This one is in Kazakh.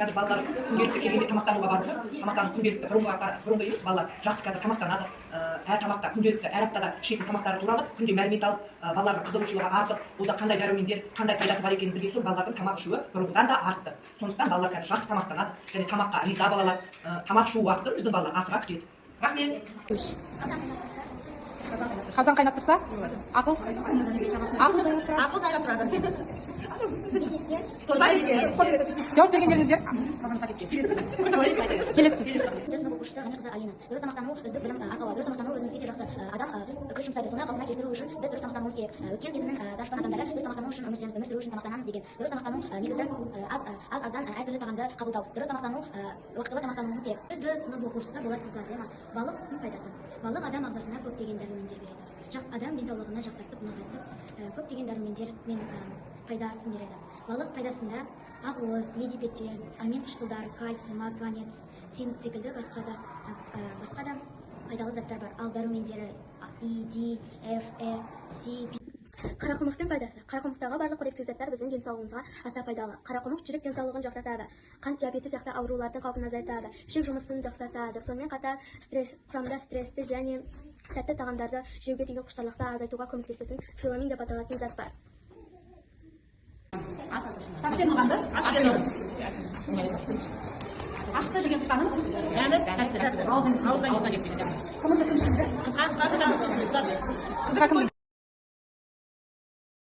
қазір балалар күнделікті келгенде тамақтануға барып жүр. Тамақтанып күнделікті бұрынғы емес, балалар жақсы қазір тамақтанады. Әр тамақта күнделікті әр аптада ішетін тамақтары туралы күнде мәлімет алып, балаларға қызығушылығы артып, ода қандай дәрумендер, қандай пайдасы бар екенін білген соң балалардың тамақ ішуі бұрынғыдан да артты. Сондықтан балалар қазір жақсы тамақтанады және тамаққа риза балалар. Тамақ ішу уақытын біздің балалар асыға күтеді. Рахмет. Қазан қайнап тұрса, ақыл сайлап тұрады. жауап бергендеріңіздер келесі. сынып оқушысы Ғаниқызы Алина. Дұрыс тамақтану үздік білім арқауы. Дұрыс тамақтану өзімізге де жақсы адам күш жұмсайды. Соны қалпына келтіру үшін біз дұрыс тамақтануымыз керек. Өткен кезінің данышпан адамдары біз тамақтану үшін өмір сүру үшін тамақтанамыз деген. Дұрыс тамақтану негізі аздан әртүрлі тағамды қабылдау. Дұрыс тамақтану уақытылы тамақтануымыз керек. Сынып оқушысы Болатқызы Адема. Балықтың пайдасы. Балық адам ағзасына көптеген дәрумендер береді. Адам денсаулығына жақсартып нығайтып, көптеген дәрумендер мен пайдасын береді. Балық пайдасында ақуыз, лидипеттер, амин қышқылдар, кальций, марганец, цинк секілді басқа да пайдалы заттар бар. Ал дәрумендері E, D, F, E, C, P. Қарақұмықтың пайдасы. Қарақұмықтағы барлық қоректік заттар біздің денсаулығымызға аса пайдалы. Қарақұмық жүрек денсаулығын жақсартады, қант диабеті сияқты аурулардың қаупін азайтады, ішек жұмысын жақсартады. Сонымен қатар құрамда стрессті және тәтті тағамдарды жеуге деген құштарлықты азайтуға көмектесетін филамин деп аталатын зат бар. Ашты жеген тұтқаның? Ауыздан кетпейді. Қымызды кім ішкенді? Қызға